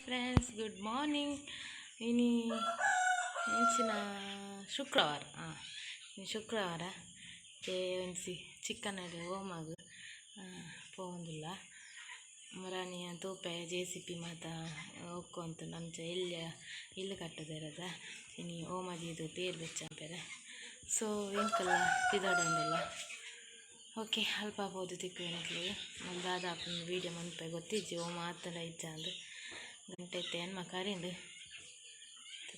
Friends, good morning. ಇನಿ ಇಂಚಿನ ಶುಕ್ರವಾರ ಶುಕ್ರವಾರ ಒಂಜಿ ಚಿಕ್ಕನ್ ಅಡೆ ಓಮಾಗ್ ಪೋವಂದಿಲ್ಲ ಮರಾನಿಯ ತೂಪೆ JCP ಮಾತ ಒಕ್ಕೊಂತ ನಮ್ಚ ಇಲ್ಲು ಕಟ್ಟದಿರದ ಇನಿ ಓಮದಿದು ತೇರು ಬೆಚ್ಚಂಪೆರೆ. ಸೊ ಎಂಕಲ್ಲ ಪಿದೋಡಂದೆಲ್ಲ ಓಕೆ ಅಲ್ಪ ಆಗ್ಬೋದು ತಿಕ್ಕು ದಾದಾಪ ವೀಡಿಯೋ ಮನ್ಪೆ ಗೊತ್ತಿಜ್ಜಿ ಓ ಮಾತಡ ಇಜ್ಜ ಅಂದು ಗಂಟೆ ಎನ್ಮ ಕರಿಂಡು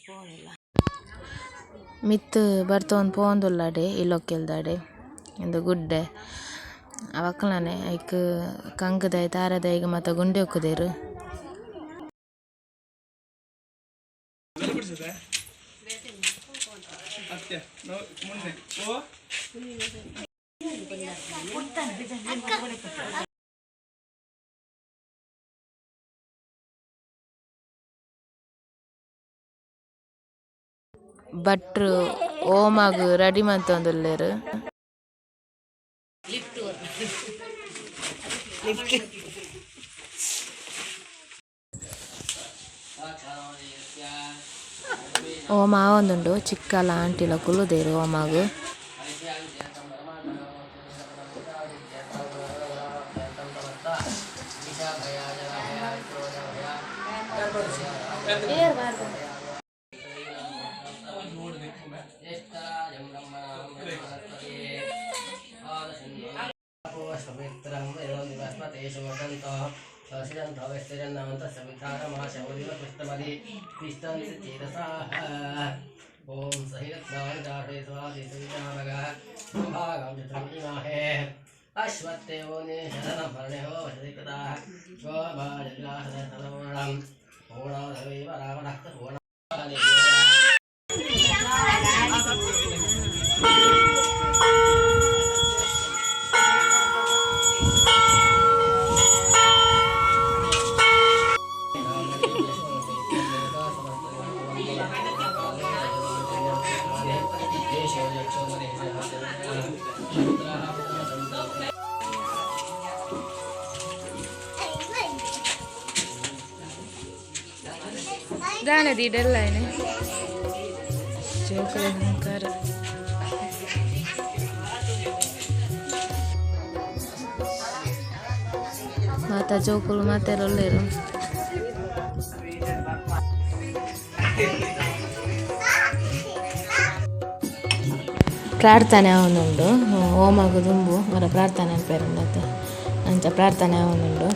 ಪೋನಿಲ್ಲ ಮಿತ್ತು ಬರ್ತೊಂದು ಪೋಂದುಲ್ಲಾಡೆ ಇಲ್ಲೊಕ್ಕೆಲ್ದಾಡೆ ಇಂದು ಗುಡ್ಡೆ ಅವಕ್ಕಲನೆ ಐಕ್ ಕಂಗದ ತಾರದ ಈಗ ಮತ್ತು ಗುಂಡೆ ಹೊಕ್ಕದೇರು ಭಟ್ರು ಓಮಾಗ್ ರೆಡಿ ಮಂತೊಂದುಲ್ಲೆರ್. ಓಮ ಆವೊಂದುಂಡು ಚಿಕ್ಕಲ ಆಂಟಿಲ ಕುಲ್ಲುದೆರ್ ಓಮಾಗ್. ಓಂ ಅಶ್ವತ್ಥೇವೋ ಶರಣಭರಣೋ ಶ್ರೀಕೃತಾ ಗೋಪಾಲಗ್ರಾಹದತನವರಣಂ ಓಣಾದವೈವ ರಾವಣಃ ಓಣ ದಾನದಿ ಡೆಲ್ಲೈನೆ ಜೋಕುಲಂಕಾರ ಮಾತ ಜೋಕುಲು ಮಾತೆರೊಲ್ಲೆರು ಪ್ರಾರ್ಥನೆ ಅವನುಂಡು ಓಮಾಗು ದುಂಬು ಅವರ ಪ್ರಾರ್ಥನೆ ಅನ್ಪೇರುಂಡತೆ ಅಂಚ ಪ್ರಾರ್ಥನೆ ಅವನುಂಡು.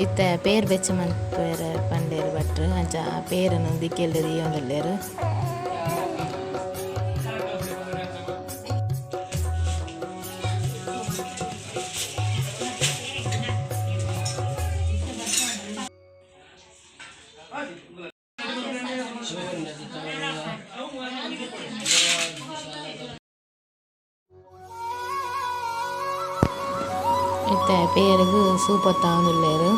ಇತ್ತೆ ಪೇರ್ ಬೆಚ್ಚ ಮನ್ಪೇರ ಪಂಡೇರು ಭಟ್ರು ಅಂಚ ಪೇರನ್ನು ದಿಕ್ಕೆಲ್ದು ದಿಯೊಂದುಲ್ಲೆರ್. ಇತ್ತೆ ಪೇರಿಗೆ ಸೂಪತ್ತಾವೊಂದುಲ್ಲೆರ್.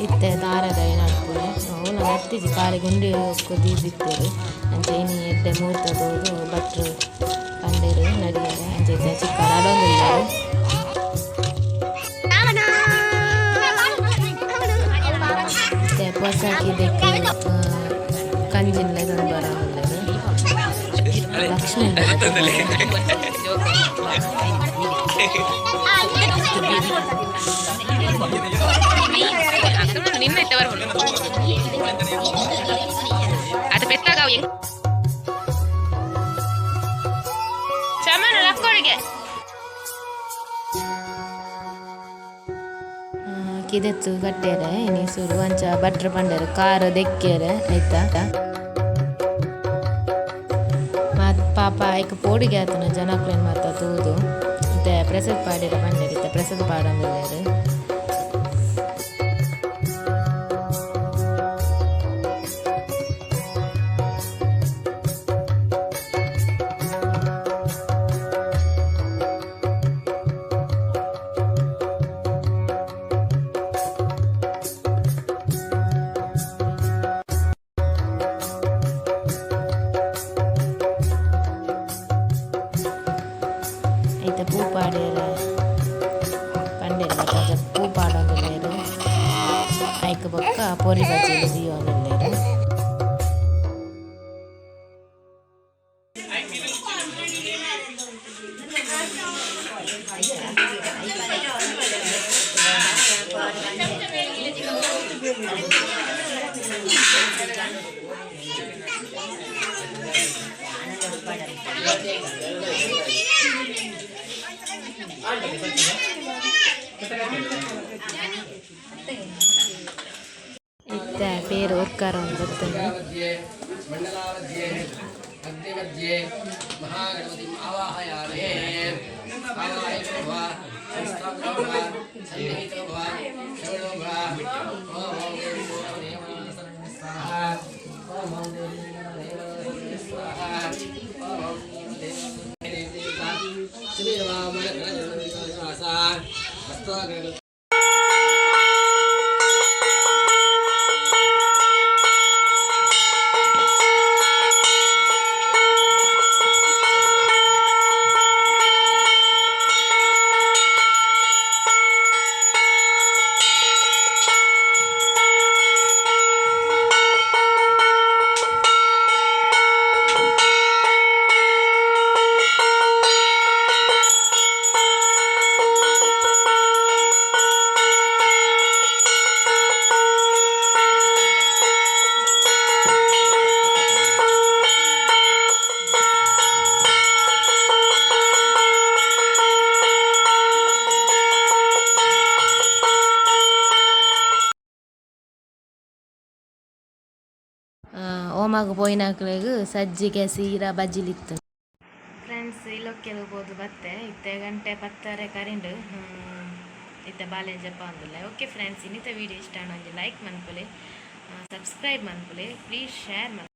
ಇತ್ತೆ ದಾರದ ಏನಪ್ಪು ಅವಳ ನತ್ತಿಜಿ ಕಾಲಿ ಗುಂಡಿ ಕೊದ್ದಿದ್ದೇರು ಅಂಚೆ ಇನಿ ಎಡ್ಡೆ ಮೂರ್ತದೋದು ಭಟ್ರು ಪಂಡೇರು ನಡಿಯರೆ ಅಂಚೆ ಚಿಕ್ಕ ಅಡೊಂದು ನಿನ್ನೈತೆ ಬರ್ಬೋದು ಅದು ಬೆತ್ತಾಗ ಚಮನ ಲಕ್ಕೋಳಿಗೆ ಕಿದೆತ್ತು ಕಟ್ಟೇರೆ ನೀಸೂರು ಅಂಚ ಭಟ್ರ ಪಂಡರು ಕಾರ್ ದೆಕ್ಕೇರೆ ಆಯ್ತಾ ಮತ್ತು ಪಾಪ ಐಕ ಪೋಡಿಗೆ ಆತನ ಜನಕ್ಲೇನು ಮಾತ ತೂದು ಮತ್ತೆ ಪ್ರಸಾದ್ ಪಾಡಿರ ಪಂಡರಿತ್ತ ಪ್ರಸಾದ್ ಪಾಡಂದಿದ್ದಾರೆ ಪೂ ಪಾಡ್ಯಾರ ಪಂಡೇರ ಪೂ ಪಾಡೋದಿಲ್ಲೇರು ಐಕ ಬೊಕ್ಕ ಪೊರಿ ಬಜ್ಜಿ ದಿಯೋದಿಲ್ಲೇರು ಇತ್ತ ಪೇರು ಒರ್ಕಾರ ಒಂದು ಗೊತ್ತಲ್ಲ ಓಮಾಗ ಪೋಯಿನಾಕ್ಲೆಗ್ ಸಜ್ಜಿಗೆ ಸೀರಾ ಬಜ್ಜಿಲಿತ್ತು ಫ್ರೆಂಡ್ಸ್ ಇಲ್ಲೊಕ್ಕೆಲ್ಲ ಹೋಗ್ಬೋದು ಬತ್ತೆ ಇತ್ತೆ ಗಂಟೆ ಪತ್ತಾರೆ ಕರಿಂಡು ಇತ್ತೆ ಬಾಲೆ ಜಪ ಅಂದಿಲ್ಲ ಓಕೆ ಫ್ರೆಂಡ್ಸ್ ಇನ್ನಿತ ವೀಡಿಯೋ ಇಷ್ಟ ಒಂದು ಲೈಕ್ ಮನ್ಪೊಲೆ ಸಬ್ಸ್ಕ್ರೈಬ್ ಮನ್ಪೊಲೆ ಪ್ಲೀಸ್ ಶೇರ್